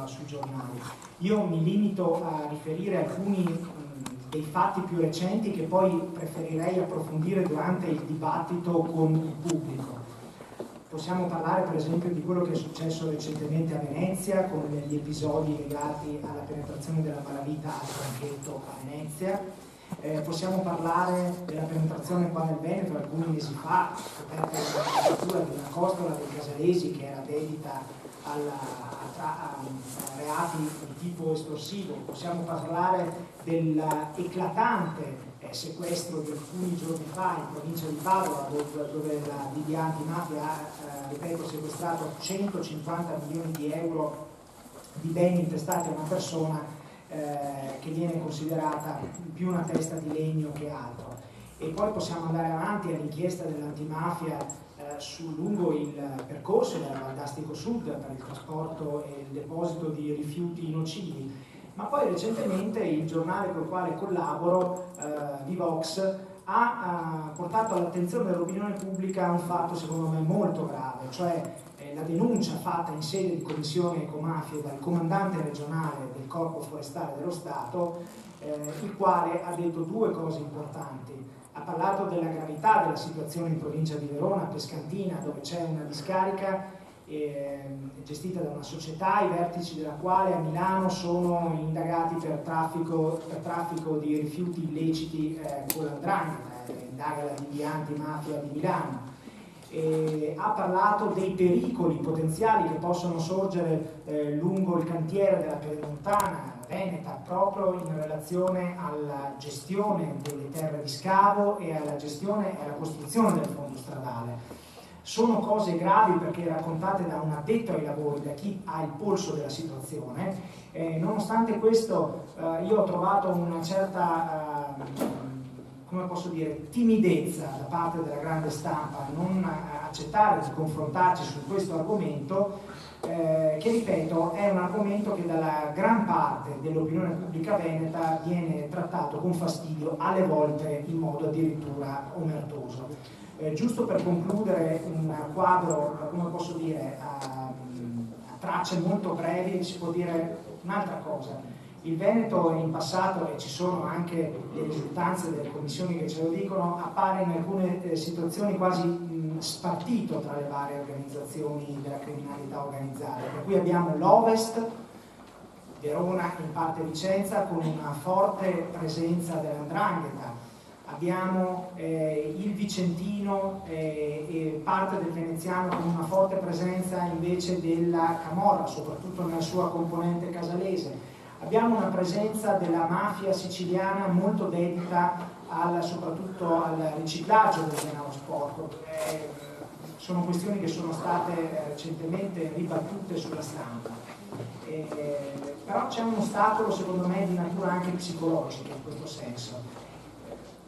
sui giornali. Io mi limito a riferire alcuni dei fatti più recenti che poi preferirei approfondire durante il dibattito con il pubblico. Possiamo parlare per esempio di quello che è successo recentemente a Venezia con gli episodi legati alla penetrazione della malavita al Tranchetto a Venezia. Possiamo parlare della penetrazione qua nel Veneto alcuni mesi fa, scoperta la struttura di una costola dei Casalesi che era dedita a reati di tipo estorsivo. Possiamo parlare dell'eclatante sequestro di alcuni giorni fa in provincia di Padova, dove la DDA antimafia ha sequestrato 150 milioni di euro di beni intestati a una persona che viene considerata più una testa di legno che altro. E poi possiamo andare avanti all'inchiesta dell'antimafia lungo il percorso del Valdastico Sud per il trasporto e il deposito di rifiuti nocivi. Ma poi recentemente il giornale col quale collaboro, Vivox, ha portato all'attenzione dell'opinione pubblica un fatto secondo me molto grave, cioè la denuncia fatta in sede di commissione ecomafie dal comandante regionale del Corpo Forestale dello Stato, il quale ha detto due cose importanti. Ha parlato della gravità della situazione in provincia di Verona, a Pescantina, dove c'è una discarica gestita da una società, i vertici della quale a Milano sono indagati per traffico di rifiuti illeciti con l''ndrangheta, indaga la DDA antimafia di Milano. Ha parlato dei pericoli potenziali che possono sorgere lungo il cantiere della Pedemontana Veneta, proprio in relazione alla gestione delle terre di scavo e alla gestione e alla costruzione del fondo stradale. Sono cose gravi perché raccontate da un addetto ai lavori, da chi ha il polso della situazione. Nonostante questo io ho trovato una certa come posso dire, timidezza da parte della grande stampa a non accettare di confrontarci su questo argomento, che ripeto è un argomento che dalla gran parte dell'opinione pubblica veneta viene trattato con fastidio, alle volte in modo addirittura omertoso. Giusto per concludere un quadro, come posso dire, a tracce molto brevi, si può dire un'altra cosa. Il Veneto in passato, e ci sono anche le risultanze delle commissioni che ce lo dicono, appare in alcune situazioni quasi spartito tra le varie organizzazioni della criminalità organizzata. Per cui abbiamo l'Ovest, Verona, in parte Vicenza, con una forte presenza dell''ndrangheta. Abbiamo il Vicentino e parte del Veneziano con una forte presenza invece della Camorra, soprattutto nella sua componente casalese. Abbiamo una presenza della mafia siciliana molto dedita soprattutto al riciclaggio del denaro sporco. Sono questioni che sono state recentemente ribattute sulla stampa. Però c'è un ostacolo secondo me di natura anche psicologica in questo senso,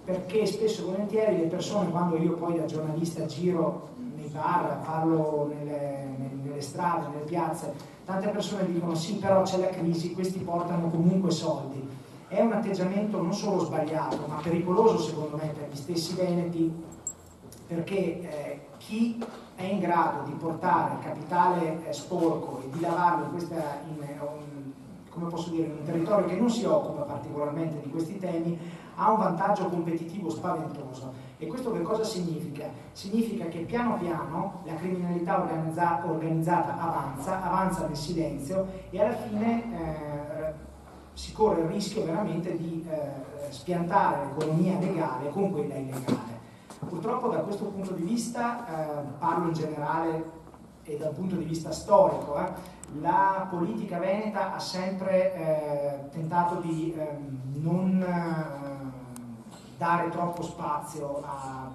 perché spesso e volentieri le persone, quando io poi da giornalista giro nei bar, parlo nelle strade, nelle piazze, tante persone dicono sì, però c'è la crisi, questi portano comunque soldi. È un atteggiamento non solo sbagliato, ma pericoloso secondo me per gli stessi veneti, perché chi è in grado di portare capitale sporco e di lavarlo come posso dire, in un territorio che non si occupa particolarmente di questi temi, ha un vantaggio competitivo spaventoso. E questo che cosa significa? Significa che piano piano la criminalità organizzata avanza nel silenzio e alla fine si corre il rischio veramente di spiantare l'economia legale con quella illegale. Purtroppo da questo punto di vista, parlo in generale e dal punto di vista storico, la politica veneta ha sempre tentato di non dare troppo spazio a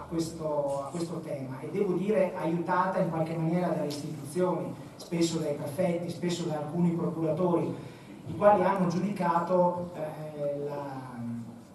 questo tema, e devo dire aiutata in qualche maniera dalle istituzioni, spesso dai prefetti, spesso da alcuni procuratori, i quali hanno giudicato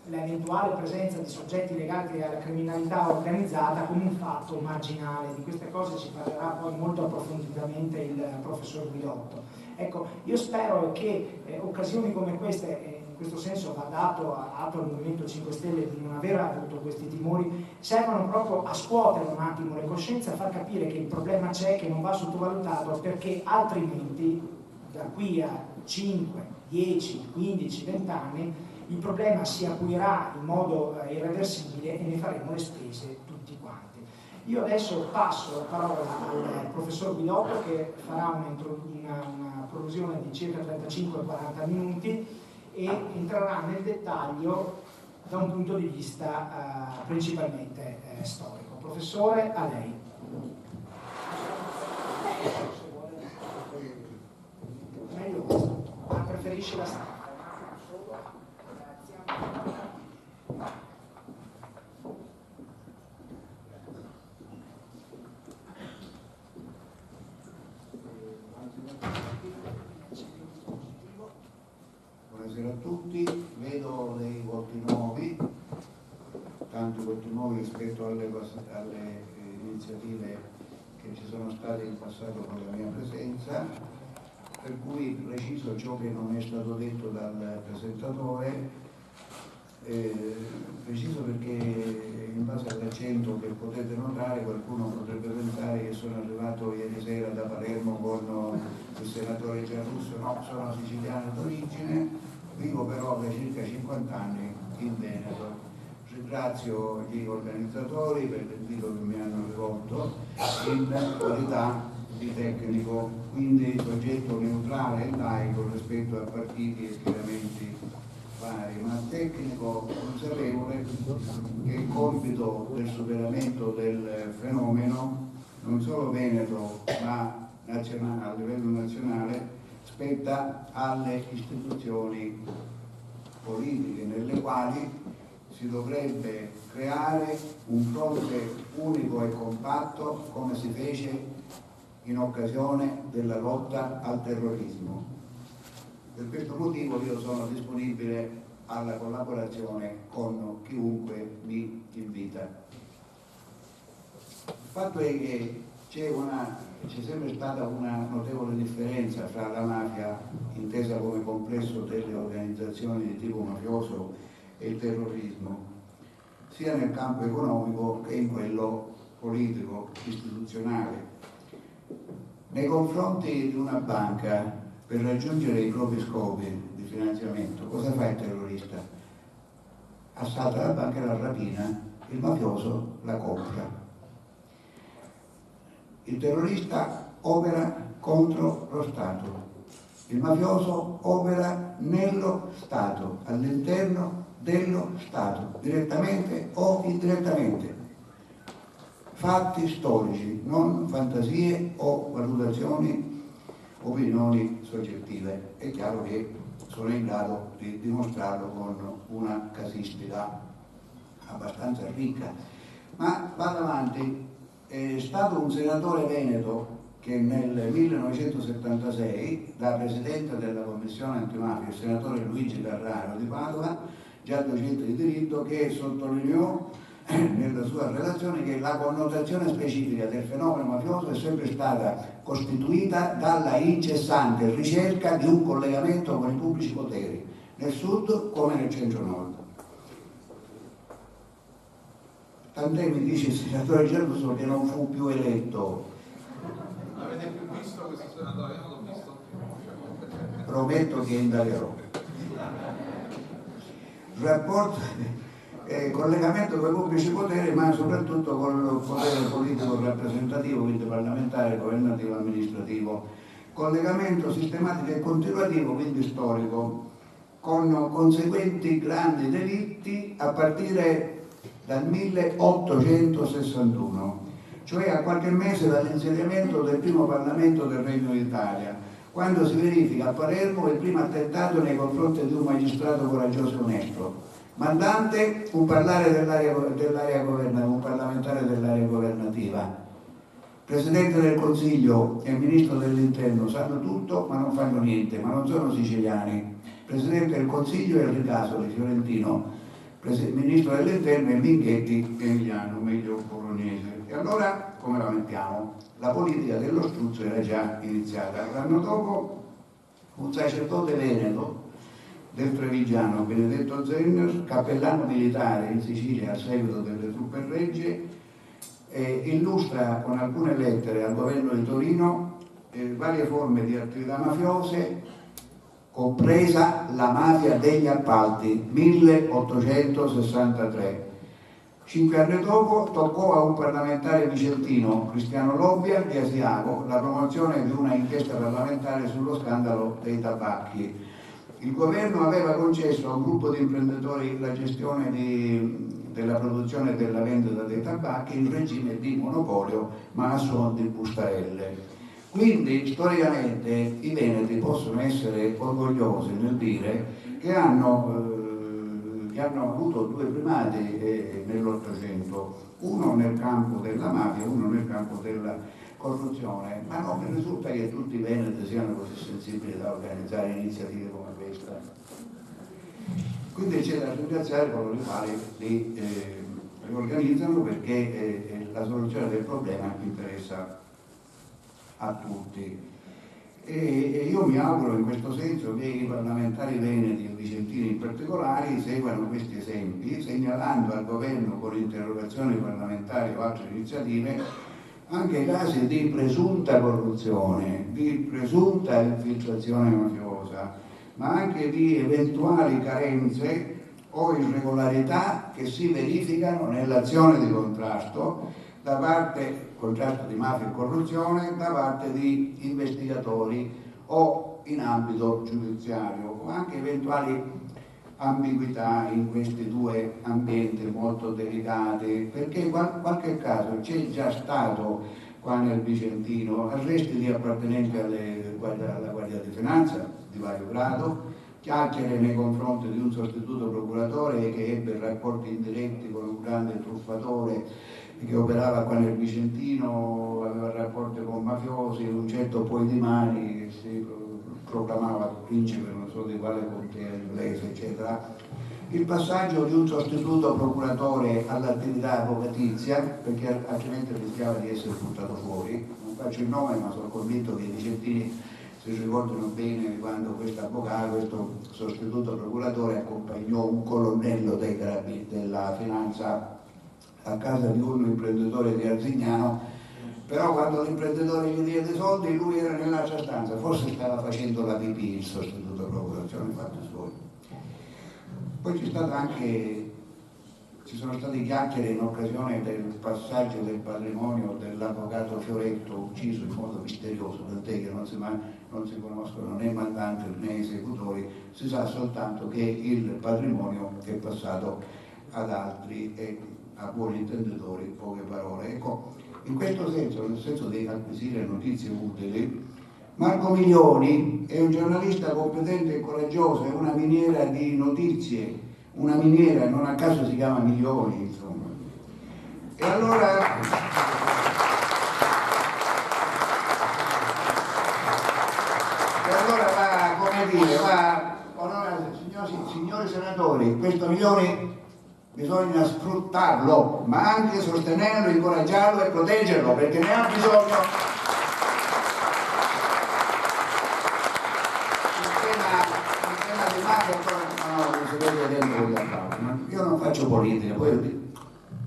l'eventuale presenza di soggetti legati alla criminalità organizzata come un fatto marginale. Di queste cose ci parlerà poi molto approfonditamente il professor Guidotto. Ecco, io spero che occasioni come queste, in questo senso va dato atto al Movimento 5 Stelle di non aver avuto questi timori, servono proprio a scuotere un attimo le coscienze, a far capire che il problema c'è, che non va sottovalutato, perché altrimenti da qui a 5, 10, 15, 20 anni il problema si acuirà in modo irreversibile e ne faremo le spese tutti quanti. Io adesso passo la parola al professor Guidotto, che farà una prolusione di circa 35-40 minuti e entrerà nel dettaglio da un punto di vista principalmente storico. Professore, a lei. Meglio questo, ma preferisci la stampa? Buonasera a tutti, vedo dei volti nuovi, tanti volti nuovi rispetto alle iniziative che ci sono state in passato con la mia presenza, per cui preciso ciò che non è stato detto dal presentatore, preciso perché in base all'accento che potete notare qualcuno potrebbe pensare che sono arrivato ieri sera da Palermo con il senatore Giarrusso. No, sono siciliano d'origine, vivo però da circa 50 anni in Veneto. Ringrazio gli organizzatori per l'invito che mi hanno rivolto in qualità di tecnico, quindi soggetto neutrale e laico rispetto a partiti e schieramenti vari, ma tecnico consapevole che il compito del superamento del fenomeno, non solo veneto ma a livello nazionale, spetta alle istituzioni politiche, nelle quali si dovrebbe creare un fronte unico e compatto come si fece in occasione della lotta al terrorismo. Per questo motivo io sono disponibile alla collaborazione con chiunque mi invita. Il fatto è che c'è sempre stata una notevole differenza fra la mafia, intesa come complesso delle organizzazioni di tipo mafioso, e il terrorismo, sia nel campo economico che in quello politico, istituzionale. Nei confronti di una banca, per raggiungere i propri scopi di finanziamento, cosa fa il terrorista? Assalta la banca e la rapina, il mafioso la compra. Il terrorista opera contro lo Stato, il mafioso opera nello Stato, all'interno dello Stato, direttamente o indirettamente. Fatti storici, non fantasie o valutazioni, opinioni soggettive. È chiaro che sono in grado di dimostrarlo con una casistica abbastanza ricca. Ma vado avanti. È stato un senatore veneto che nel 1976, da presidente della commissione antimafia, il senatore Luigi Carraro di Padova, già docente di diritto, che sottolineò nella sua relazione che la connotazione specifica del fenomeno mafioso è sempre stata costituita dalla incessante ricerca di un collegamento con i pubblici poteri, nel sud come nel centro-nord. Tant'è, mi dice il senatore Giarrusso, che non fu più eletto. Avete più visto questo senatore? Io non l'ho visto. Prometto che indagherò. Rapporto, collegamento con i pubblici poteri, ma soprattutto con il potere politico rappresentativo, quindi parlamentare, governativo, amministrativo. Collegamento sistematico e continuativo, quindi storico, con conseguenti grandi delitti a partire dal 1861, cioè a qualche mese dall'insediamento del primo Parlamento del Regno d'Italia, quando si verifica a Palermo il primo attentato nei confronti di un magistrato coraggioso e onesto, mandante un parlare dell'area governativa, un parlamentare dell'area governativa. Presidente del Consiglio e Ministro dell'Interno sanno tutto ma non fanno niente, ma non sono siciliani. Presidente del Consiglio è Ricasoli, fiorentino. Ministro dell'Interno è Minghetti, emiliano, meglio bolognese. E allora come la mettiamo? La politica dello struzzo era già iniziata. L'anno dopo un sacerdote veneto del Trevigiano, Benedetto Zenner, cappellano militare in Sicilia a seguito delle truppe regge, illustra con alcune lettere al governo di Torino varie forme di attività mafiose, compresa la mafia degli appalti, 1863. 5 anni dopo toccò a un parlamentare vicentino, Cristiano Lobbia di Asiago, la promozione di una inchiesta parlamentare sullo scandalo dei tabacchi. Il governo aveva concesso a un gruppo di imprenditori la gestione della produzione e della vendita dei tabacchi in regime di monopolio, ma a suon di bustarelle. Quindi storicamente i veneti possono essere orgogliosi nel dire che hanno avuto due primati nell'Ottocento, uno nel campo della mafia e uno nel campo della corruzione, ma non mi risulta che tutti i veneti siano così sensibili da organizzare iniziative come questa. Quindi c'è da ringraziare coloro i quali li organizzano, perché la soluzione del problema interessa a tutti. E io mi auguro in questo senso che i parlamentari veneti e vicentini in particolare seguano questi esempi, segnalando al governo con interrogazioni parlamentari o altre iniziative anche casi di presunta corruzione, di presunta infiltrazione mafiosa, ma anche di eventuali carenze o irregolarità che si verificano nell'azione di contrasto di mafia e corruzione da parte di investigatori o in ambito giudiziario, o anche eventuali ambiguità in questi due ambienti molto delicati, perché qualche caso c'è già stato qua nel Vicentino, arresti di appartenenti alla Guardia di Finanza di vario grado, chiacchiere nei confronti di un sostituto procuratore che ebbe rapporti indiretti con un grande truffatore che operava qua nel Vicentino, aveva rapporti con mafiosi, un certo Poidimani che si proclamava principe non so di quale contea inglese, eccetera. Il passaggio di un sostituto procuratore all'attività avvocatizia, perché altrimenti rischiava di essere buttato fuori. Non faccio il nome, ma sono convinto che i vicentini si ricordano bene di quando questo avvocato, questo sostituto procuratore, accompagnò un colonnello dei carabinieri della finanza a casa di un imprenditore di Arzignano, però quando l'imprenditore gli diede soldi lui era nell'altra stanza, forse stava facendo la pipì il sostituto procurazione, fatti suoi. Poi ci sono state chiacchiere in occasione del passaggio del patrimonio dell'avvocato Fioretto, ucciso in modo misterioso, tant'è che non si conoscono né mandanti né esecutori, si sa soltanto che il patrimonio è passato ad altri e a buoni intenditori, poche parole. Ecco, in questo senso, nel senso di acquisire notizie utili, Marco Milioni è un giornalista competente e coraggioso, è una miniera di notizie, una miniera, non a caso si chiama Milioni, insomma. E allora signori senatori, questo Milioni bisogna sfruttarlo, ma anche sostenerlo, incoraggiarlo e proteggerlo, perché ne ha bisogno. Il tema di mafia, io non faccio politica, poi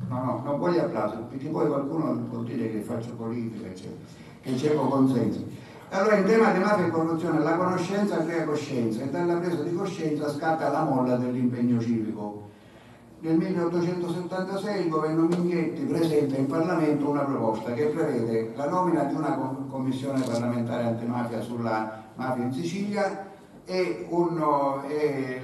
non voglio applausi, perché poi qualcuno può dire che faccio politica, che cerco consenso. Allora, in tema di mafia e corruzione, la conoscenza crea coscienza e dalla presa di coscienza scatta la molla dell'impegno civico. Nel 1876 il governo Minghetti presenta in Parlamento una proposta che prevede la nomina di una commissione parlamentare antimafia sulla mafia in Sicilia e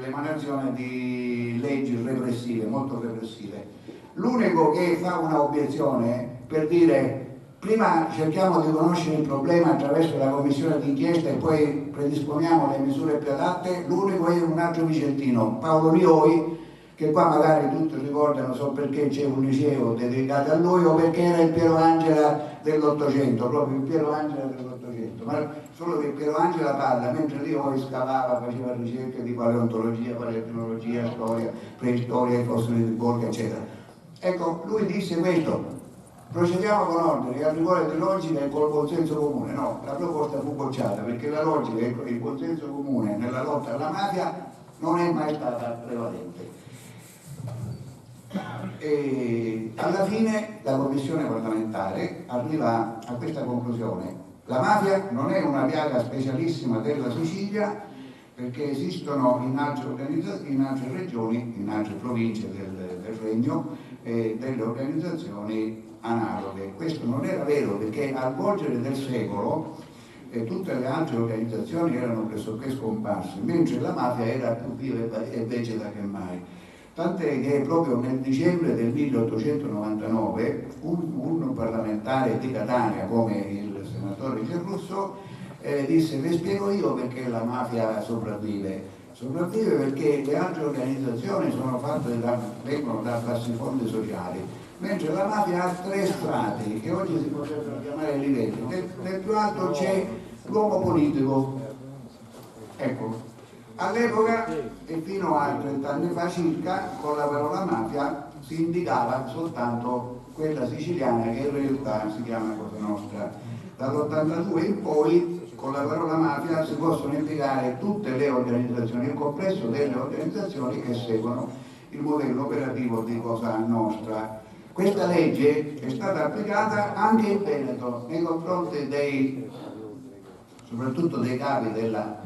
l'emanazione di leggi repressive, molto repressive. L'unico che fa una obiezione per dire prima cerchiamo di conoscere il problema attraverso la commissione d'inchiesta e poi predisponiamo le misure più adatte, l'unico è un altro vicentino, Paolo Lioi, che qua magari tutti ricordano so perché c'è un liceo dedicato a lui o perché era il Piero Angela dell'Ottocento, proprio il Piero Angela dell'Ottocento, ma solo che Piero Angela parla mentre Lioi scavava, faceva ricerche di paleontologia, paleontologia, storia, preistoria, i fossili di Borga, eccetera. Ecco, lui disse questo: procediamo con ordine, a rigore di logica e col consenso comune. No, la proposta fu bocciata perché la logica e il consenso comune nella lotta alla mafia non è mai stata prevalente. E alla fine la commissione parlamentare arriva a questa conclusione: La mafia non è una piaga specialissima della Sicilia, perché esistono in altre regioni, in altre province del Regno, delle organizzazioni analoghe. Questo non era vero, perché al volgere del secolo tutte le altre organizzazioni erano pressoché scomparse, mentre la mafia era più viva e vegeta che mai. Tant'è che proprio nel dicembre del 1899 un parlamentare di Catania, come il senatore Giarrusso, disse: vi spiego io perché la mafia sopravvive. Sopravvive perché le altre organizzazioni vengono da bassi fondi sociali, mentre la mafia ha tre strati che oggi si potrebbero chiamare livelli. Nel più alto c'è l'uomo politico. Ecco, all'epoca e fino a 30 anni fa circa, con la parola mafia si indicava soltanto quella siciliana, che in realtà si chiama Cosa Nostra. Dall'82 in poi con la parola mafia si possono indicare tutte le organizzazioni, il complesso delle organizzazioni che seguono il modello operativo di Cosa Nostra. Questa legge è stata applicata anche in Veneto nei confronti soprattutto dei capi della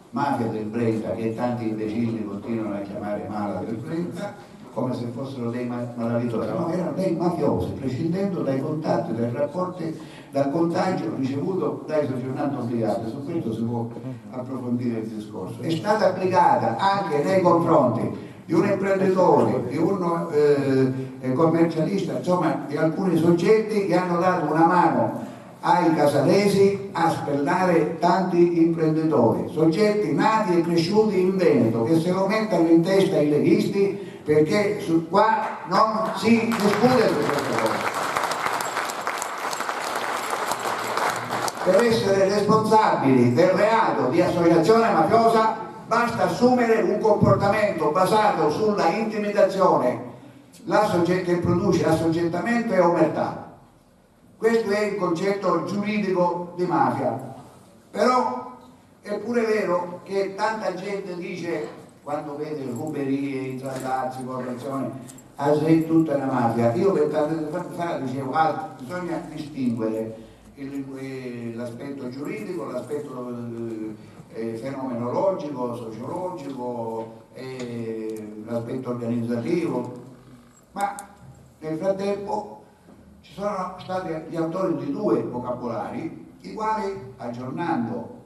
mafia del Brenta, che tanti imbecilli continuano a chiamare mala del Brenta, come se fossero dei malavitosi. No, erano dei mafiosi, prescindendo dai contatti, dai rapporti, dal contagio ricevuto dai soggiornanti obbligati. Su questo si può approfondire il discorso. È stata applicata anche nei confronti di un imprenditore, di un commercialista, insomma di alcuni soggetti che hanno dato una mano ai casalesi a spellare tanti imprenditori, soggetti nati e cresciuti in Veneto, che se lo mettono in testa i leghisti, perché su qua non si discute di queste cose. Per essere responsabili del reato di associazione mafiosa basta assumere un comportamento basato sulla intimidazione, che produce assoggettamento e omertà. Questo è il concetto giuridico di mafia. Però è pure vero che tanta gente dice, quando vede ruberie, intrallazzi, corruzione, è tutta una mafia. Io per tanto fa dicevo, bisogna distinguere l'aspetto giuridico, l'aspetto fenomenologico, sociologico, l'aspetto organizzativo, ma nel frattempo ci sono stati gli autori di due vocabolari, i quali, aggiornando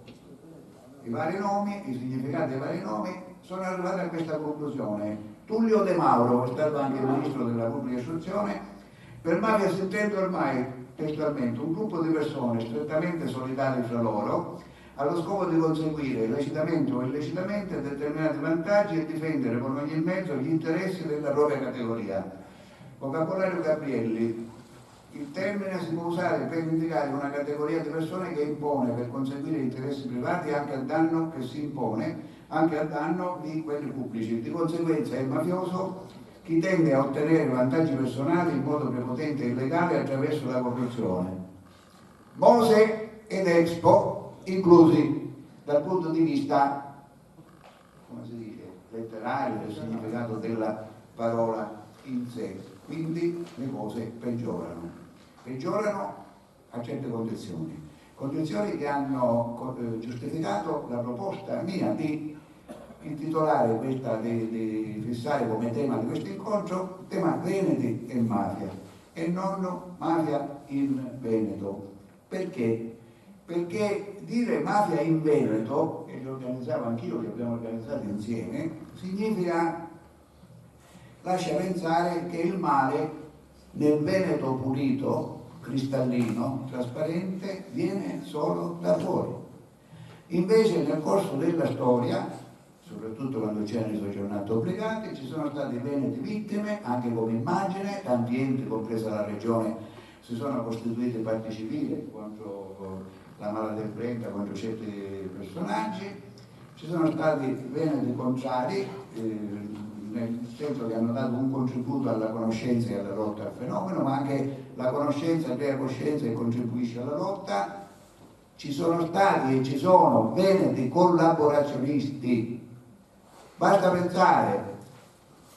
i vari nomi, i significati dei vari nomi, sono arrivati a questa conclusione. Tullio De Mauro, è stato anche ministro della pubblica istruzione: per mafia si intende ormai, testualmente, un gruppo di persone strettamente solidali fra loro, allo scopo di conseguire lecitamente o illecitamente determinati vantaggi e difendere con ogni mezzo gli interessi della propria categoria. Vocabolario Gabrielli. Il termine si può usare per indicare una categoria di persone che impone per conseguire interessi privati anche a danno, che si impone anche a danno di quelli pubblici. Di conseguenza è mafioso chi tende a ottenere vantaggi personali in modo prepotente e illegale attraverso la corruzione. Mose ed Expo inclusi dal punto di vista, come si dice, letterario, del significato della parola in sé. Quindi le cose peggiorano a certe condizioni che hanno giustificato la proposta mia di intitolare di fissare come tema di questo incontro tema Veneti e mafia, e non mafia in Veneto. Perché? Perché dire mafia in Veneto, e li organizzavo anch'io, li abbiamo organizzati insieme, significa, lascia pensare che il male nel Veneto pulito, cristallino, trasparente, viene solo da fuori. Invece nel corso della storia, soprattutto quando c'erano i soggiornati obbligati, ci sono stati veneti vittime, anche come immagine, tanti enti, compresa la regione, si sono costituiti parti civili contro la Mala del Brenta, contro certi personaggi. Ci sono stati veneti contrari, nel senso che hanno dato un contributo alla conoscenza e alla lotta al fenomeno, ma anche la conoscenza crea coscienza e contribuisce alla lotta. Ci sono stati e ci sono veneti collaborazionisti. Basta pensare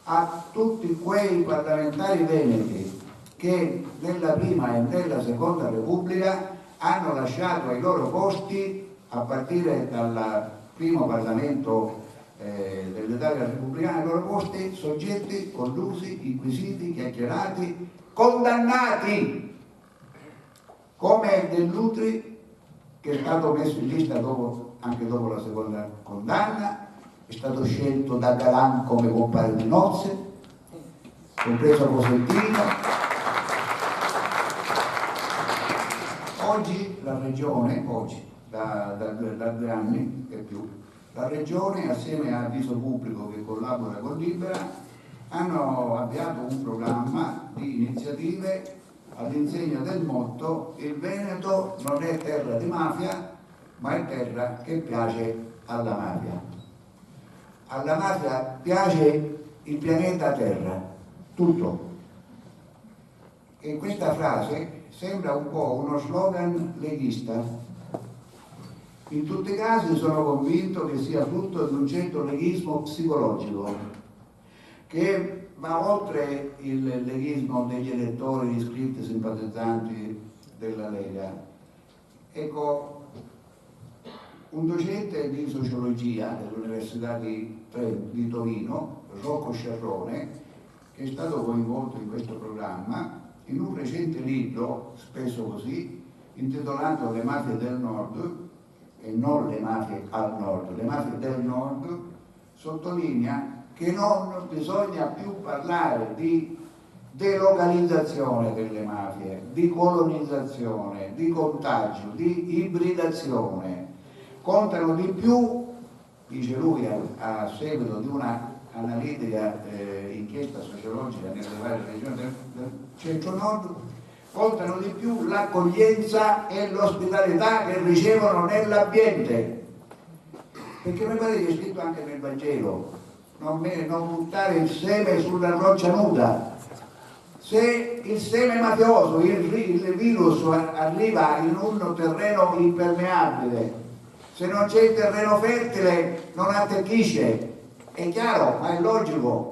a tutti quei parlamentari veneti che nella prima e nella seconda Repubblica hanno lasciato ai loro posti, a partire dal primo Parlamento dell'Italia repubblicana, ai loro posti soggetti collusi, inquisiti, chiacchierati, condannati, come Dell'Utri, che è stato messo in lista anche dopo la seconda condanna, è stato scelto da Galan come compare di nozze, compreso Cosentino. Oggi la Regione, da 2 anni e più, la Regione assieme a Avviso Pubblico, che collabora con Libera, hanno avviato un programma di iniziative all'insegna del motto: il Veneto non è terra di mafia, ma è terra che piace alla mafia. Alla mafia piace il pianeta Terra, tutto. E questa frase sembra un po' uno slogan leghista. In tutti i casi sono convinto che sia frutto di un certo leghismo psicologico, che va oltre il leghismo degli elettori iscritti simpatizzanti della Lega. Ecco, un docente di sociologia dell'Università di Torino, Rocco Sciarrone, che è stato coinvolto in questo programma, in un recente libro, spesso così, intitolato Le mafie del Nord, e non le mafie al nord, le mafie del nord, sottolinea che non bisogna più parlare di delocalizzazione delle mafie, di colonizzazione, di contagio, di ibridazione. Contano di più, dice lui a seguito di una analitica inchiesta sociologica nelle varie regioni del centro-nord, contano di più l'accoglienza e l'ospitalità che ricevono nell'ambiente, perché mi pare che è scritto anche nel Vangelo: non buttare il seme sulla roccia nuda. Se il seme mafioso, il virus arriva in un terreno impermeabile, se non c'è il terreno fertile non attecchisce. È chiaro, ma è logico.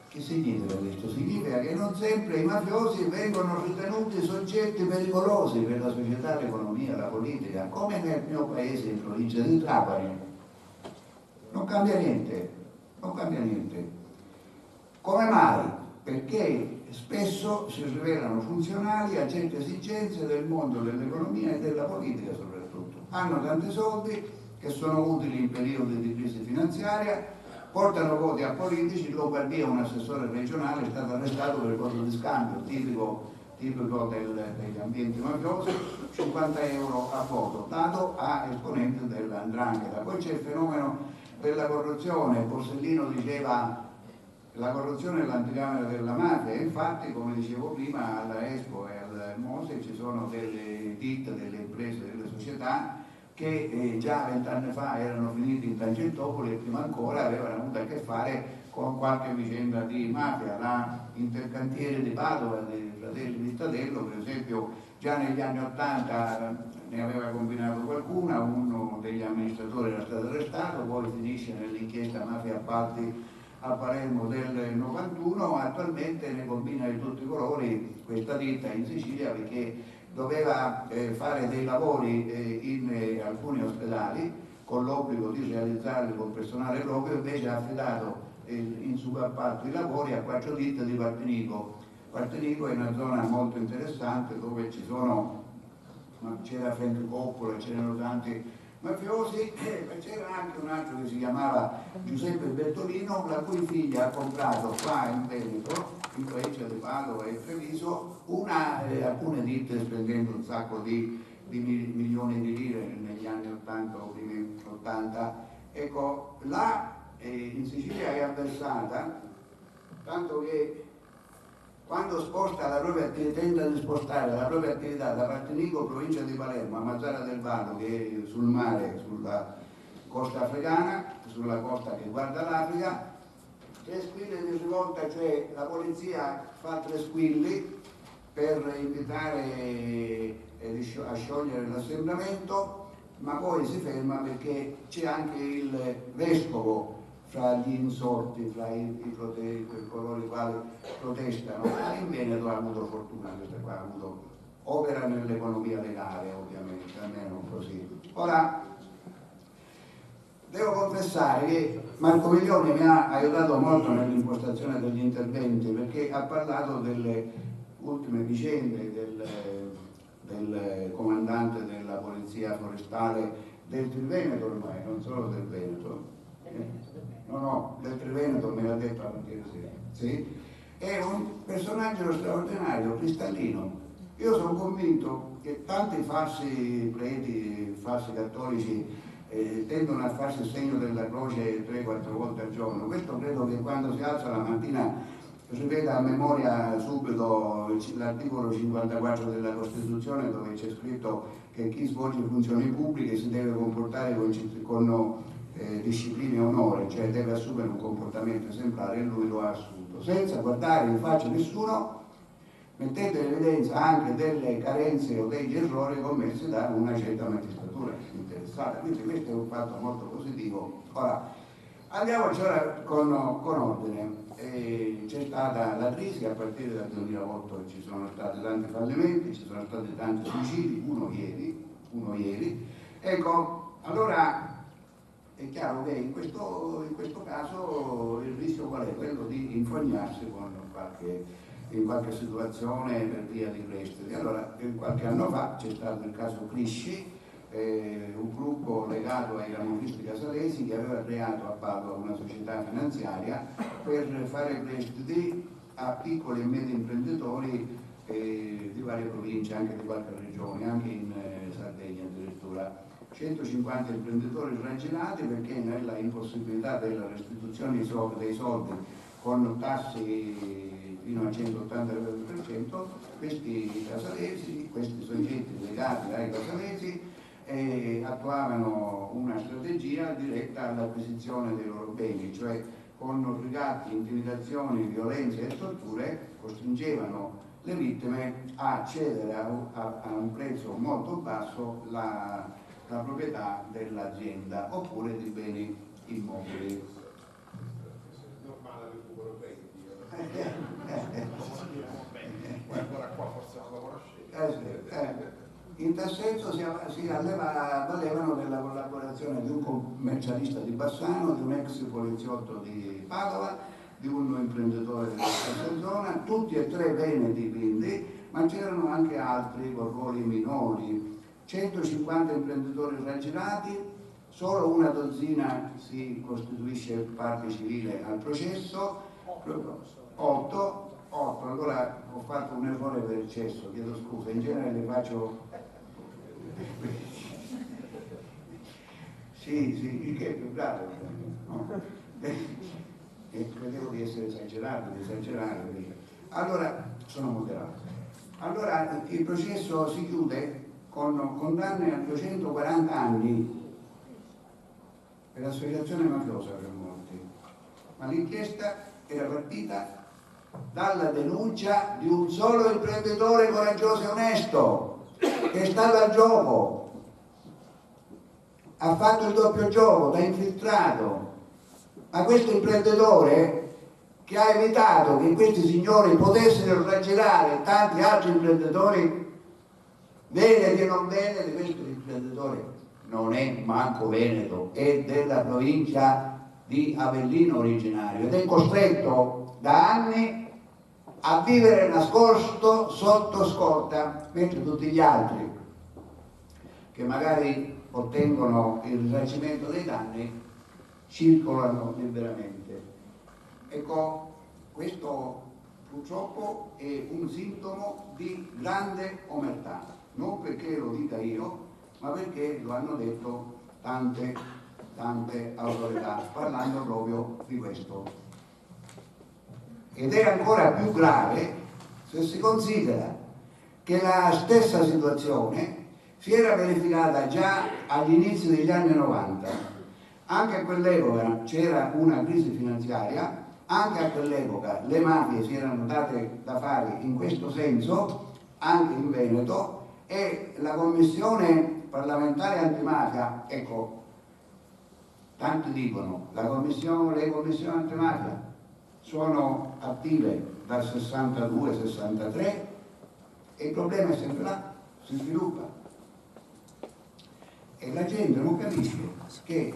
Che significa questo? Significa che non sempre i mafiosi vengono ritenuti soggetti pericolosi per la società, l'economia, la politica, come nel mio paese, in provincia di Trapani. Non cambia niente, non cambia niente. Come mai? Perché spesso si rivelano funzionali a certe esigenze del mondo dell'economia e della politica soprattutto. Hanno tanti soldi che sono utili in periodi di crisi finanziaria, portano voti a politici. In Lombardia un assessore regionale è stato arrestato per voto di scambio, tipico degli ambienti mafiosi, 50 euro a voto, dato a esponenti dell''ndrangheta. Poi c'è il fenomeno della corruzione. Borsellino diceva: la corruzione è l'anticamera della mafia, e infatti, come dicevo prima, alla Expo e al Mose ci sono delle ditte, delle imprese, delle società che già 20 anni fa erano finiti in Tangentopoli e prima ancora avevano avuto a che fare con qualche vicenda di mafia. La Intercantiere di Padova dei fratelli di Statello, per esempio, già negli anni 80 ne aveva combinato qualcuna, uno degli amministratori era stato arrestato, poi finisce nell'inchiesta mafia appalti a Palermo del 91, attualmente ne combina di tutti i colori questa ditta in Sicilia, perché doveva fare dei lavori in alcuni ospedali con l'obbligo di realizzarli con personale proprio, invece ha affidato in subappalto i lavori a 4 ditte di Partinico. Partinico è una zona molto interessante dove c'era Frank Coppola, c'erano tanti mafiosi, c'era anche un altro che si chiamava Giuseppe Bertolino, la cui figlia ha comprato qua in Veneto, in provincia di Padova e Treviso, alcune ditte spendendo un sacco di milioni di lire negli anni 80 o primi 80. Ecco, là in Sicilia è avversata, tanto che quando tenta di spostare la propria attività da Partinico, provincia di Palermo, a Mazara del Vallo, che è sul mare, sulla costa africana, sulla costa che guarda l'Africa, 3 squilli di rivolta, cioè la polizia fa 3 squilli per invitare a sciogliere l'assembramento, ma poi si ferma perché c'è anche il vescovo fra gli insorti, fra coloro i quali protestano, ma in Veneto ha avuto fortuna, questa qua ha avuto, opera nell'economia legale ovviamente, almeno così. Ora, devo confessare che Marco Miglioni mi ha aiutato molto nell'impostazione degli interventi, perché ha parlato delle ultime vicende del comandante della polizia forestale del Triveneto ormai, non solo del Veneto. No, del Triveneto me l'ha detto la mattina sera. Sì? È un personaggio straordinario, cristallino. Io sono convinto che tanti falsi preti, falsi cattolici tendono a farsi il segno della croce 3-4 volte al giorno. Questo credo che quando si alza la mattina riveda a memoria subito l'articolo 54 della Costituzione, dove c'è scritto che chi svolge funzioni pubbliche si deve comportare con disciplina e onore, cioè deve assumere un comportamento esemplare, e lui lo ha assunto, senza guardare in faccia nessuno, mettendo in evidenza anche delle carenze o degli errori commessi da una certa magistratura interessata. Quindi questo è un fatto molto positivo. Ora, andiamoci ora con ordine. C'è stata la crisi, a partire dal 2008 ci sono stati tanti fallimenti, ci sono stati tanti suicidi, uno ieri. Ecco, allora è chiaro che in questo caso il rischio qual è? Quello di infognarsi in qualche situazione per via di prestiti. Allora, qualche anno fa c'è stato il caso Crisci, un gruppo legato ai camufisti casalesi che aveva creato a Padova una società finanziaria per fare prestiti a piccoli e medi imprenditori di varie province, anche di qualche regione, anche in Sardegna addirittura. 150 imprenditori tragilati perché nella impossibilità della restituzione dei soldi con tassi fino al 180%, questi casalesi, questi soggetti legati ai casalesi attuavano una strategia diretta all'acquisizione dei loro beni, cioè con ricatti, intimidazioni, violenze e torture costringevano le vittime a cedere a un prezzo molto basso la proprietà dell'azienda oppure di beni immobili. Normale recupero crediti. Ancora qua forse non lo conoscevo. In tal senso si valevano della collaborazione di un commercialista di Bassano, di un ex poliziotto di Padova, di un imprenditore della stessa zona, tutti e tre veneti quindi, ma c'erano anche altri con ruoli minori. 150 imprenditori tragilati, solo una dozzina si costituisce parte civile al processo, 8. Allora ho fatto un errore per eccesso, chiedo scusa, in genere le faccio sì, il che è più grave, no? Credevo di essere esagerato, allora sono moderato. Allora il processo si chiude con condanne a 240 anni per associazione mafiosa per molti, ma l'inchiesta era partita dalla denuncia di un solo imprenditore coraggioso e onesto che è stato al gioco, ha fatto il doppio gioco da infiltrato, ma questo imprenditore che ha evitato che questi signori potessero raggirare tanti altri imprenditori veneti e non veneti, questo imprenditore non è manco veneto, è della provincia di Avellino originario ed è costretto da anni a vivere nascosto sotto scorta, mentre tutti gli altri che magari ottengono il risarcimento dei danni circolano liberamente. Ecco, questo purtroppo è un sintomo di grande omertà, non perché lo dica io, ma perché lo hanno detto tante autorità, parlando proprio di questo. Ed è ancora più grave se si considera che la stessa situazione si era verificata già agli inizi degli anni 90. Anche a quell'epoca c'era una crisi finanziaria, anche a quell'epoca le mafie si erano date da fare in questo senso, anche in Veneto, e la Commissione parlamentare antimafia, ecco, Tanti dicono le commissioni antimafia sono attive dal 62-63 e il problema è sempre là, si sviluppa. E la gente non capisce che,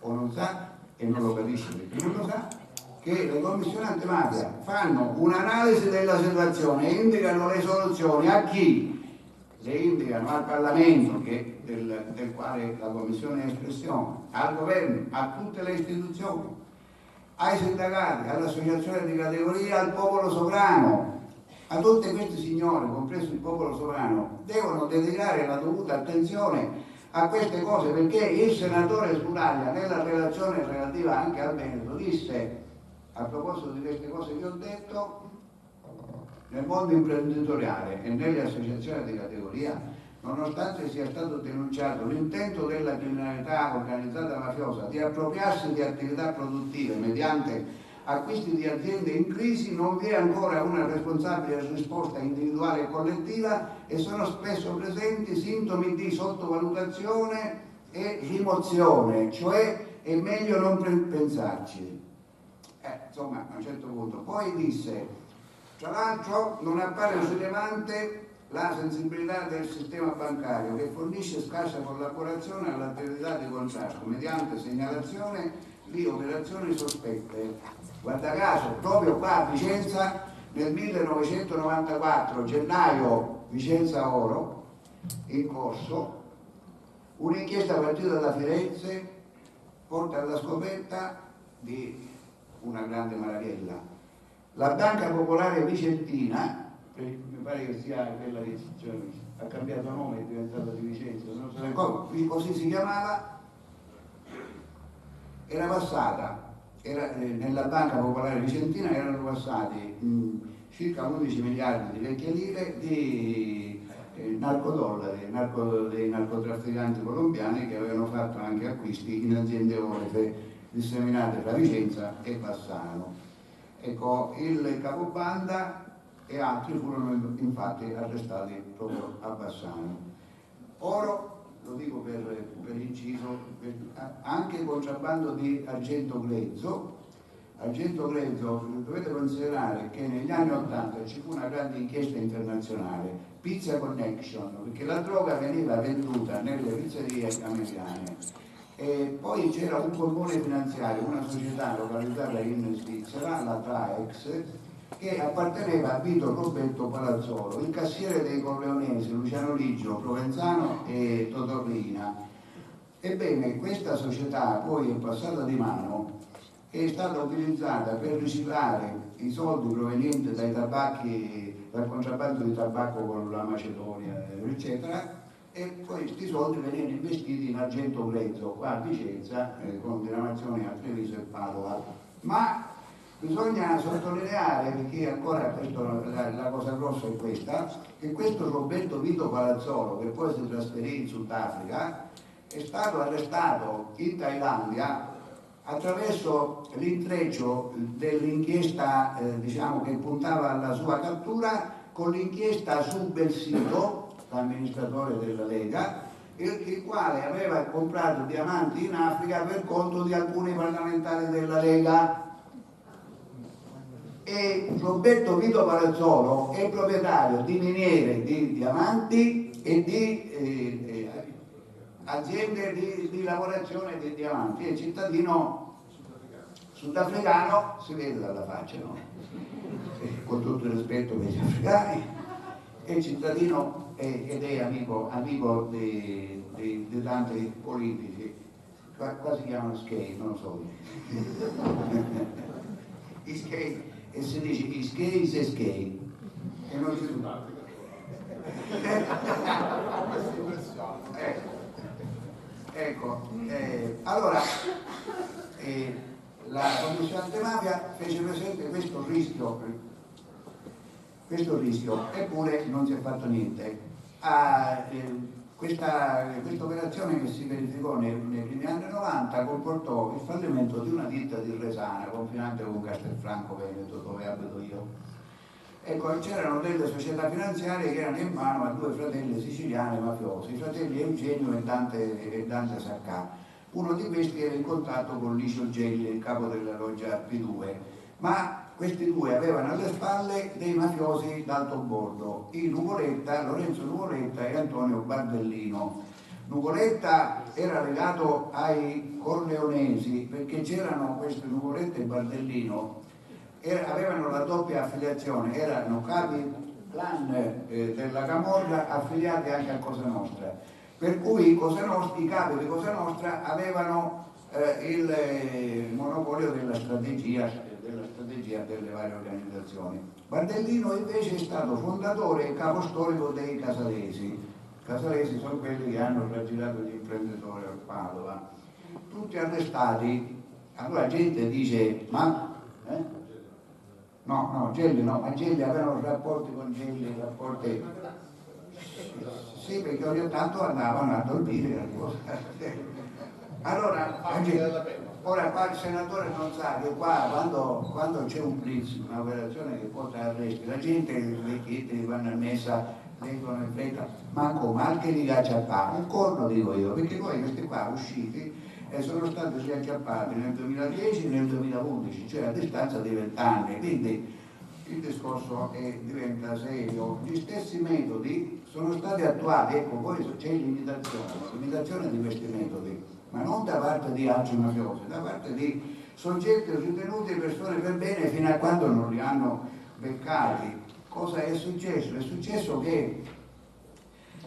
o non sa, e non lo capisce perché non lo sa, che le commissioni antimafia fanno un'analisi della situazione e indicano le soluzioni a chi? Le indicano al Parlamento, del quale la commissione è espressione, al governo, a tutte le istituzioni, ai sindacati, all'associazione di categoria, al popolo sovrano. A tutti questi signori, compreso il popolo sovrano, devono dedicare la dovuta attenzione a queste cose, perché il senatore Spuraglia nella relazione relativa anche al Veneto disse, a proposito di queste cose che ho detto, nel mondo imprenditoriale e nelle associazioni di categoria, nonostante sia stato denunciato l'intento della criminalità organizzata mafiosa di appropriarsi di attività produttive mediante acquisti di aziende in crisi, non vi è ancora una responsabile risposta individuale e collettiva e sono spesso presenti sintomi di sottovalutazione e rimozione, cioè è meglio non pensarci. Insomma, a un certo punto. Poi disse, tra l'altro non appare rilevante la sensibilità del sistema bancario che fornisce scarsa collaborazione all'attività di contrasto mediante segnalazione di operazioni sospette. Guarda caso, proprio qua a Vicenza nel 1994, gennaio, Vicenza Oro, in corso, un'inchiesta partita da Firenze porta alla scoperta di una grande marachella. La Banca Popolare Vicentina, mi pare che sia quella che ha cambiato nome, è diventata di Vicenza, non so, così si chiamava, era passata. Nella Banca Popolare Vicentina erano passati circa 11 miliardi di vecchie lire di narcodollari, dei narcotrafficanti colombiani che avevano fatto anche acquisti in aziende orfe disseminate tra Vicenza e Bassano. Ecco, il capobanda e altri furono infatti arrestati proprio a Bassano. Oro, lo dico per inciso, anche contrabbando di argento grezzo. Argento grezzo, dovete considerare che negli anni 80 ci fu una grande inchiesta internazionale, Pizza Connection, perché la droga veniva venduta nelle pizzerie americane e poi c'era un polmone finanziario, una società localizzata in Svizzera, la Traex, che apparteneva a Vito Roberto Palazzolo, il cassiere dei Corleonesi, Luciano Liggio, Provenzano e Totorlina. Ebbene, questa società poi è passata di mano e è stata utilizzata per riciclare i soldi provenienti dai tabacchi, dal contrabbando di tabacco con la Macedonia, eccetera, e poi questi soldi venivano investiti in argento grezzo qua a Vicenza, con diramazioni a Treviso e Padova. Ma bisogna sottolineare, perché ancora la cosa grossa è questa, che questo Roberto Vito Palazzolo, che poi si trasferì in Sudafrica, è stato arrestato in Thailandia attraverso l'intreccio dell'inchiesta diciamo che puntava alla sua cattura con l'inchiesta su Belsito, l'amministratore della Lega, il quale aveva comprato diamanti in Africa per conto di alcuni parlamentari della Lega. E Roberto Vito Palazzolo è proprietario di miniere di diamanti e di aziende di lavorazione di diamanti. È cittadino sudafricano, si vede dalla faccia, no? Con tutto il rispetto per gli africani, è cittadino ed è amico di tanti politici. Qua si chiamano skate, non lo so. Skate. E si dice ischei se skei e non si allora la Commissione antimafia fece presente questo rischio eppure non si è fatto niente. Questa operazione che si verificò nei primi anni 90 comportò il fallimento di una ditta di Resana, confinante con Castelfranco Veneto, dove abito io. Ecco, c'erano delle società finanziarie che erano in mano a due fratelli siciliani mafiosi, i fratelli Eugenio e Dante Saccà. Uno di questi era in contatto con Licio Gelli, il capo della loggia P2, ma questi due avevano alle spalle dei mafiosi d'alto bordo, Lorenzo Nuvoletta e Antonio Bardellino. Nuvoletta era legato ai corleonesi perché c'erano questi Nuvoletta e Bardellino, avevano la doppia affiliazione, erano capi clan della Camorra affiliati anche a Cosa Nostra, per cui i capi di Cosa Nostra avevano il monopolio della strategia delle varie organizzazioni. Bardellino invece è stato fondatore e capostorico dei Casalesi. Casalesi sono quelli che hanno raggirato gli imprenditori a Padova, tutti arrestati. Allora la gente dice Gelli ma Gelli avevano rapporti con Gelli, sì, perché ogni tanto andavano a dormire. Allora ora qua il senatore non sa che qua quando c'è un blitz, un'operazione che porta arresti, la gente le chiede, vanno a messa, leggono in fretta, ma come anche li acciappati, un corno dico io, perché poi questi qua usciti sono stati riacciappati nel 2010 e nel 2011, cioè a distanza di 20 anni, quindi il discorso diventa serio. Gli stessi metodi sono stati attuati, ecco, poi c'è l'imitazione di questi metodi, ma non da parte di altri mafiosi, da parte di soggetti ritenuti persone per bene fino a quando non li hanno beccati. Cosa è successo? È successo che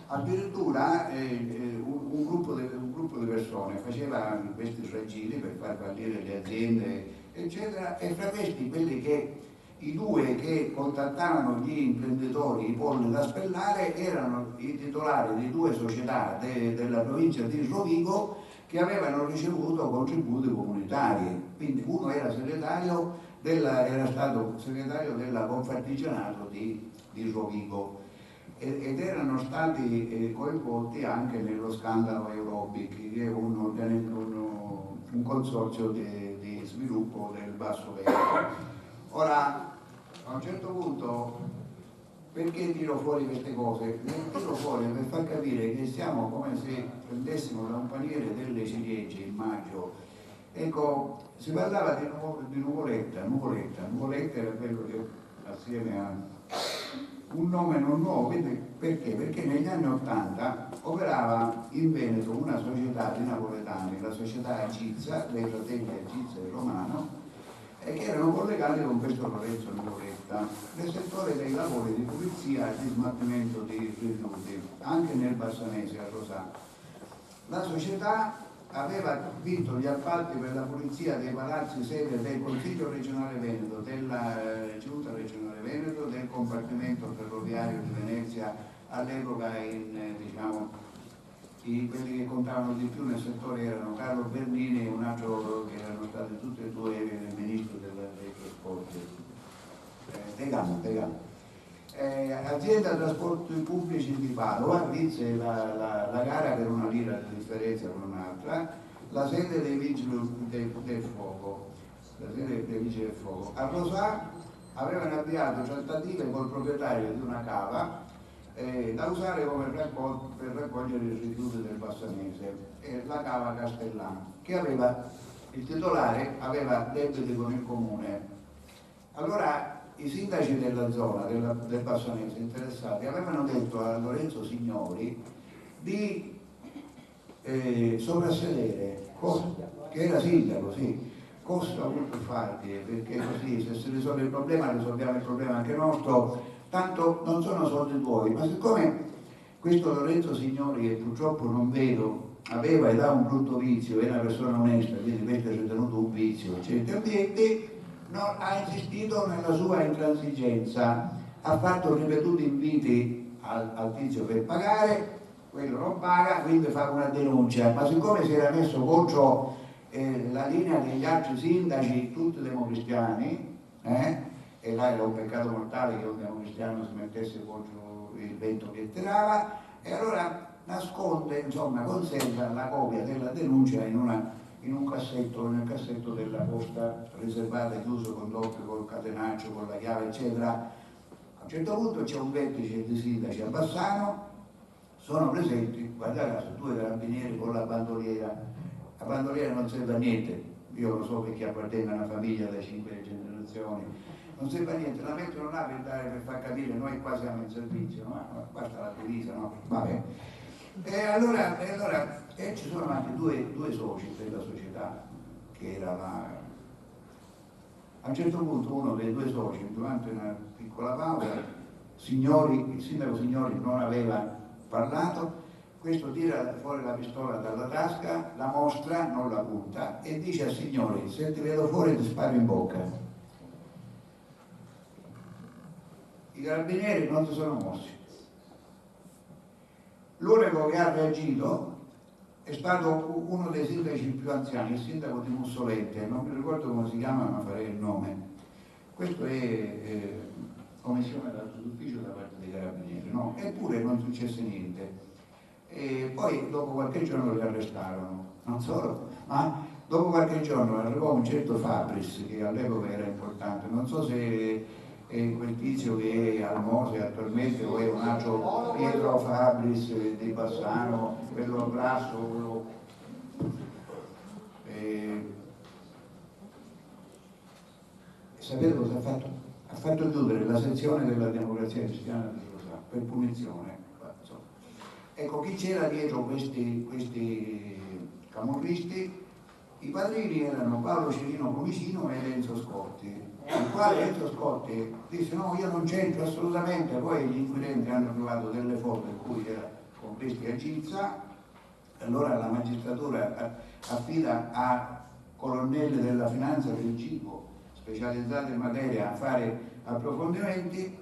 addirittura un gruppo di persone faceva questi raggiri per far fallire le aziende, eccetera, e fra questi i due che contattavano gli imprenditori, i polli da spellare, erano i titolari di due società della provincia di Rovigo che avevano ricevuto contributi comunitari. Quindi uno era stato segretario della Confartigianato di Rovigo ed erano stati coinvolti anche nello scandalo Aerobic, che è un consorzio di sviluppo del Basso Veneto. Ora, a un certo punto, perché tiro fuori queste cose? Le tiro fuori per far capire che siamo come se prendessimo da un paniere delle ciliegie in maggio. Ecco, si parlava di Nuvoletta era quello che assieme a un nome non nuovo, perché? Perché negli anni '80 operava in Veneto una società di napoletani, la società Agizza, dei fratelli Agizza e Romano, che erano collegati con questo Lorenzo Nuvoletta nel settore dei lavori di pulizia e di smaltimento di rifiuti, anche nel Bassanese, a Rosà. La società aveva vinto gli appalti per la pulizia dei palazzi sede del Consiglio regionale Veneto, della Giunta regionale Veneto, del compartimento ferroviario di Venezia, all'epoca quelli che contavano di più nel settore erano Carlo Bernini e un altro che erano stati tutti e due ministri dei trasporti, Tegamo. Azienda trasporti pubblici di Padova vinse la gara per una lira di differenza con un'altra, la sede dei vigili del fuoco. A Rosà avevano avviato trattative col proprietario di una cava da usare per raccogliere i rifiuti del Bassanese, la cava Castellano, che il titolare aveva debiti con il comune. Allora i sindaci della zona del Bassanese interessati avevano detto a Lorenzo Signori di soprassedere, che era sindaco, sì, costa molto facile, perché così se si risolve il problema risolviamo il problema anche nostro, tanto non sono soldi tuoi. Ma siccome questo Lorenzo Signori, che purtroppo non vedo, aveva ed ha un brutto vizio, è una persona onesta, quindi questo è ritenuto un vizio in certi ambienti, ha insistito nella sua intransigenza, ha fatto ripetuti inviti al tizio per pagare, quello non paga, quindi fa una denuncia, ma siccome si era messo contro la linea degli altri sindaci, tutti democristiani, e là era un peccato mortale che un democristiano si mettesse contro il vento che tirava, e allora nasconde, conserva la copia della denuncia in un cassetto, nel cassetto della posta riservata, chiuso con doppio, col catenaccio, con la chiave, eccetera. A un certo punto c'è un vertice di sindaci a Bassano, sono presenti, guardate caso, due carabinieri con la bandoliera, La bandoliera non serve a niente, io lo so perché appartengo a una famiglia da 5 generazioni, non serve a niente, la mettono là per far capire noi qua siamo in servizio, no? Ma qua sta la divisa, no? Vabbè. E allora ci sono anche due soci della società, che era la... A un certo punto uno dei due soci, durante una piccola pausa, il sindaco Signori non aveva parlato, questo tira fuori la pistola dalla tasca, la mostra, non la punta, e dice a Signori: se ti vedo fuori ti sparo in bocca. I carabinieri non si sono mossi. L'unico che ha reagito è stato uno dei sindaci più anziani, il sindaco di Mussolente, non mi ricordo come si chiama, ma farei il nome. Questo è commissione d'ufficio da parte dei carabinieri, no? Eppure non successe niente. E poi dopo qualche giorno li arrestarono, non solo, ma dopo qualche giorno arrivò un certo Fabris, che all'epoca era importante, non so se è quel tizio che è al Mose attualmente o è un altro Pietro Fabris di Bassano, quello grasso, quello... Sapete cosa ha fatto? Ha fatto chiudere la sezione della Democrazia Cristiana di Rosà per punizione. Ecco, chi c'era dietro questi camorristi? I padrini erano Paolo Cirino Comicino e Enzo Scotti, il quale Enzo Scotti disse: no, io non c'entro assolutamente. Poi gli inquirenti hanno trovato delle foto in cui era con questi a Cizza, allora la magistratura affida a colonnelli della finanza del cibo specializzati in materia a fare approfondimenti,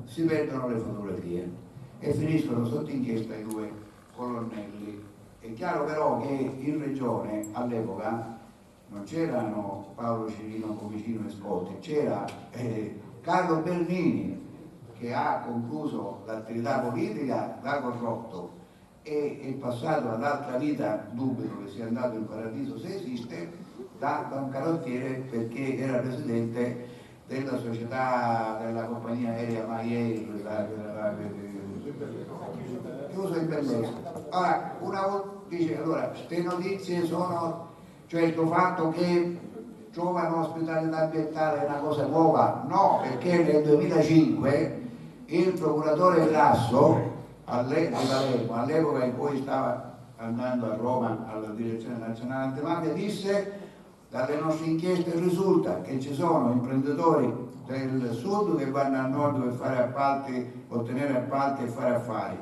si perdono le fotografie e finiscono sotto inchiesta i due colonnelli. È chiaro però che in regione all'epoca non c'erano Paolo Cirino, Comicino e Scotti, c'era Carlo Bernini, che ha concluso l'attività politica da corrotto e è passato ad altra vita, dubito che sia andato in paradiso se esiste, da un carrozziere, perché era presidente della società, della compagnia aerea Maier, chiuso in bellezza. Ora, una volta dice, allora, queste notizie sono, cioè il fatto che trovano ospitalità ambientale è una cosa nuova? No, perché nel 2005 il procuratore Grasso di Palermo, all'epoca in cui stava andando a Roma alla direzione nazionale antimafia, disse: dalle nostre inchieste risulta che ci sono imprenditori del sud che vanno al nord per fare appalti, ottenere appalti e fare affari,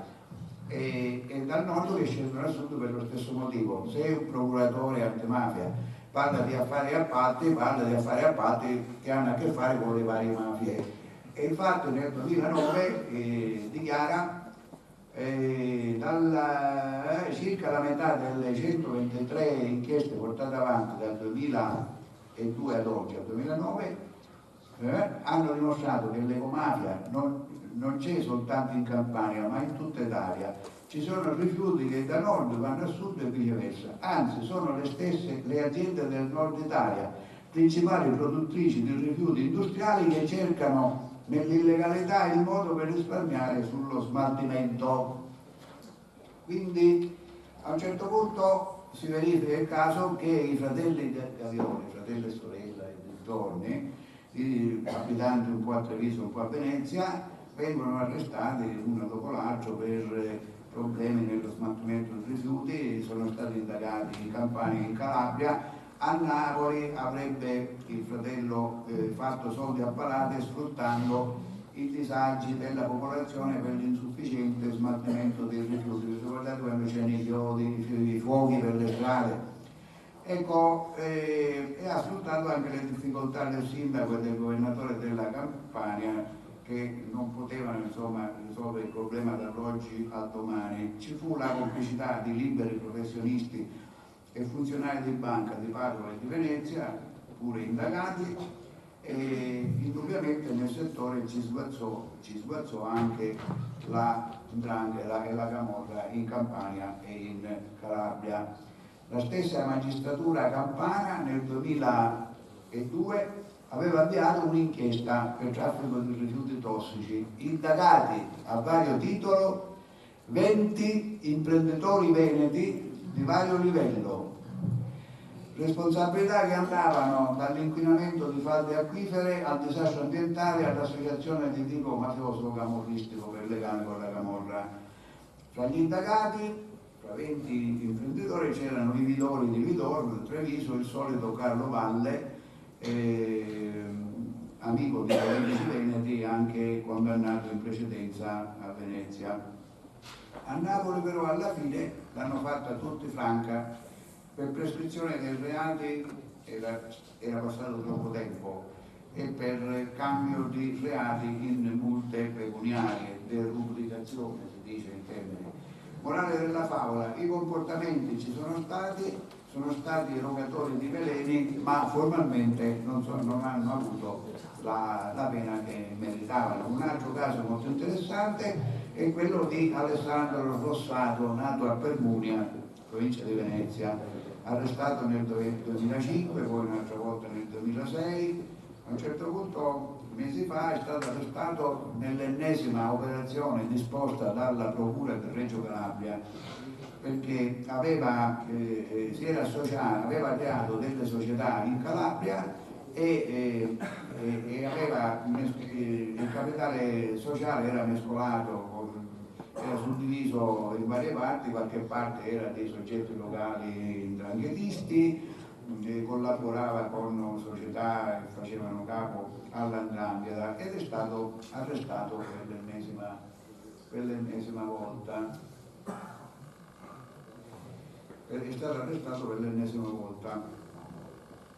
e dal nord che scendono al sud per lo stesso motivo. Se un procuratore antimafia parla di affari e appalti, parla di affari e appalti che hanno a che fare con le varie mafie. E infatti nel 2009 dichiara circa la metà delle 123 inchieste portate avanti dal 2002 ad oggi, al 2009, hanno dimostrato che l'ecomafia non c'è soltanto in Campania, ma in tutta Italia. Ci sono rifiuti che da nord vanno a sud e viceversa, anzi sono le stesse le aziende del nord Italia, principali produttrici di rifiuti industriali, che cercano nell'illegalità il modo per risparmiare sullo smaltimento. Quindi a un certo punto si verifica il caso che i fratelli del Gavione, fratello e sorella e dintorni, abitanti un po' a Treviso, un po' a Venezia, vengono arrestati uno dopo l'altro per problemi nello smaltimento dei rifiuti, sono stati indagati in Campania e in Calabria. A Napoli avrebbe il fratello fatto soldi a palate sfruttando i disagi della popolazione per l'insufficiente smaltimento dei rifiuti. Vi ricordate quando c'erano i chiodi, i fuochi per le strade? Ecco, e ha sfruttato anche le difficoltà del sindaco e del governatore della Campania, che non potevano insomma risolvere il problema dall'oggi al domani. Ci fu la complicità di liberi professionisti e funzionari di banca di Padova e di Venezia, pure indagati, e indubbiamente nel settore ci sguazzò anche la 'ndrangheta e la camorra in Campania e in Calabria. La stessa magistratura campana nel 2002 aveva avviato un'inchiesta per traffico di rifiuti tossici, indagati a vario titolo 20 imprenditori veneti di vario livello, Responsabilità che andavano dall'inquinamento di falde acquifere al disastro ambientale all'associazione di tipo mafioso camorristico per legame con la camorra. Fra gli indagati, fra 20 imprenditori, c'erano i Vidori di Vidor, Treviso, il solito Carlo Valle, amico di politici veneti, anche condannato in precedenza a Venezia. A Napoli però alla fine l'hanno fatta tutti franca. Per prescrizione dei reati era passato troppo tempo e per cambio di reati in multe pecuniarie, derubricazione si dice in termini. Morale della favola, i comportamenti ci sono stati erogatori di veleni, ma formalmente non hanno avuto la pena che meritavano. Un altro caso molto interessante è quello di Alessandro Rossato, nato a Permunia, provincia di Venezia, arrestato nel 2005, poi un'altra volta nel 2006. A un certo punto, mesi fa, è stato arrestato nell'ennesima operazione disposta dalla Procura di Reggio Calabria, perché aveva creato delle società in Calabria e il capitale sociale era mescolato, era suddiviso in varie parti, qualche parte era dei soggetti locali ndranghetisti, collaborava con società che facevano capo all''ndrangheta ed è stato arrestato per l'ennesima volta. È stato arrestato per l'ennesima volta.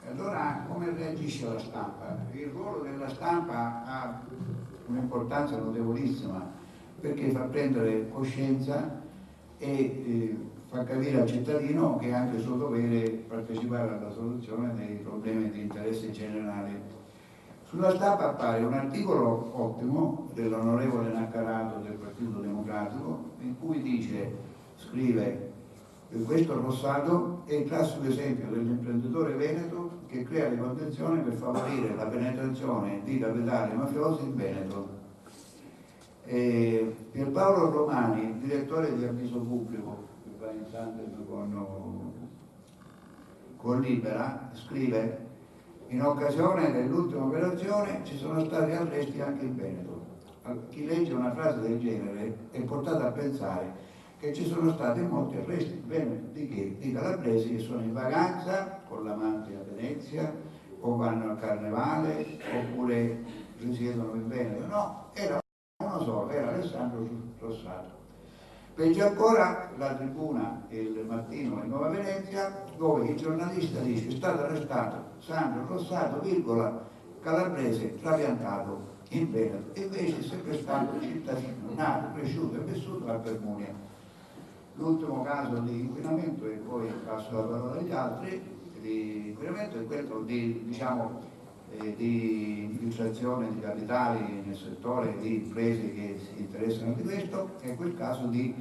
Allora come reagisce la stampa? Il ruolo della stampa ha un'importanza notevolissima, perché fa prendere coscienza e fa capire al cittadino che è anche suo dovere partecipare alla soluzione dei problemi di interesse generale. Sulla stampa appare un articolo ottimo dell'onorevole Naccarato del Partito Democratico in cui scrive: questo Rossato è il classico esempio dell'imprenditore veneto che crea le condizioni per favorire la penetrazione di capitali mafiosi in Veneto. Pierpaolo Romani, direttore di Avviso Pubblico, che va in tandem con Libera, scrive: in occasione dell'ultima operazione ci sono stati arresti anche in Veneto. Chi legge una frase del genere è portato a pensare che ci sono stati molti arresti in Veneto di calabresi che sono in vacanza con l'amante a Venezia o vanno al carnevale oppure risiedono in Veneto. No, era uno solo, era Alessandro Rossato. Peggio ancora la Tribuna e il Mattino in Nuova Venezia, dove il giornalista dice: è stato arrestato Sandro Rossato, calabrese trapiantato in Veneto, e invece è sempre stato cittadino, nato, cresciuto e vissuto a Permunia. L'ultimo caso di inquinamento, e poi passo la parola agli altri, di inquinamento è quello di infiltrazione di capitali nel settore di imprese che si interessano di questo, è quel caso di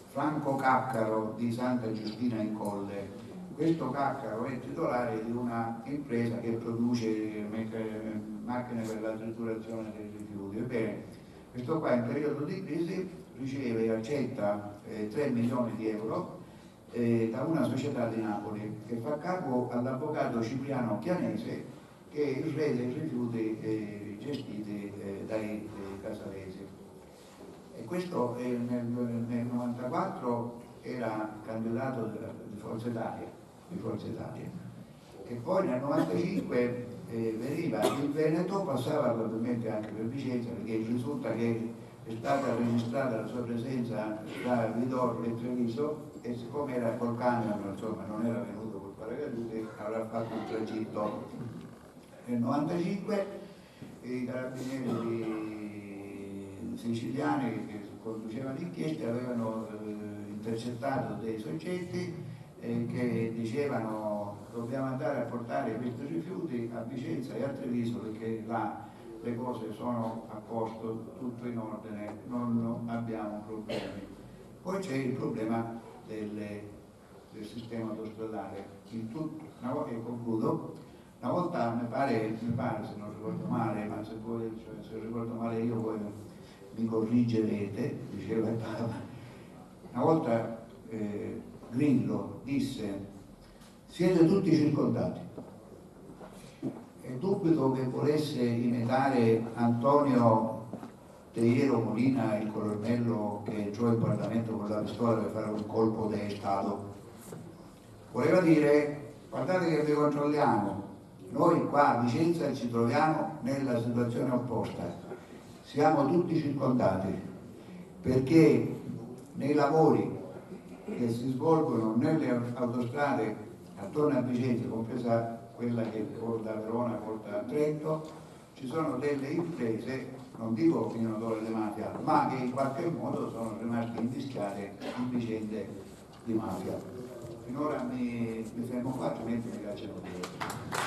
Franco Caccaro di Santa Giustina in Colle. Questo Caccaro è titolare di una impresa che produce macchine per la triturazione dei rifiuti. Ebbene, questo qua in periodo di crisi riceve e accetta 3 milioni di euro da una società di Napoli che fa capo all'avvocato Cipriano Chianese, che è il re dei rifiuti gestiti dai casalesi. E questo nel 94 era candidato di Forza Italia, e poi nel 95 veniva in Veneto, passava probabilmente anche per Vicenza, perché risulta che è stata registrata la sua presenza tra Vidor e Treviso, e siccome era col camion, insomma non era venuto col paracadute, avrà fatto il tragitto. Nel 95 i carabinieri siciliani che conducevano l'inchiesta avevano intercettato dei soggetti che dicevano: dobbiamo andare a portare questi rifiuti a Vicenza e a Treviso perché là le cose sono a posto, tutto in ordine, non abbiamo problemi. Poi c'è il problema del sistema autostradale. E concludo. Una volta mi pare, se non ricordo male, ma se ricordo male io poi mi corrigerete, diceva il Papa, una volta Grillo disse: Siete tutti circondati. E dubito che volesse imitare Antonio Teiero Molina, il colonnello che entrò in Parlamento con la pistola per fare un colpo di Stato. Voleva dire: guardate che vi controlliamo, noi qua a Vicenza ci troviamo nella situazione opposta, siamo tutti circondati, perché nei lavori che si svolgono nelle autostrade attorno a Vicenza, compresa quella che porta a Verona, porta a Trento, ci sono delle imprese, non dico finotore di mafia, ma che in qualche modo sono rimaste invischiate in vicende di mafia. Finora mi fermo qua, altrimenti mi piacciono dire.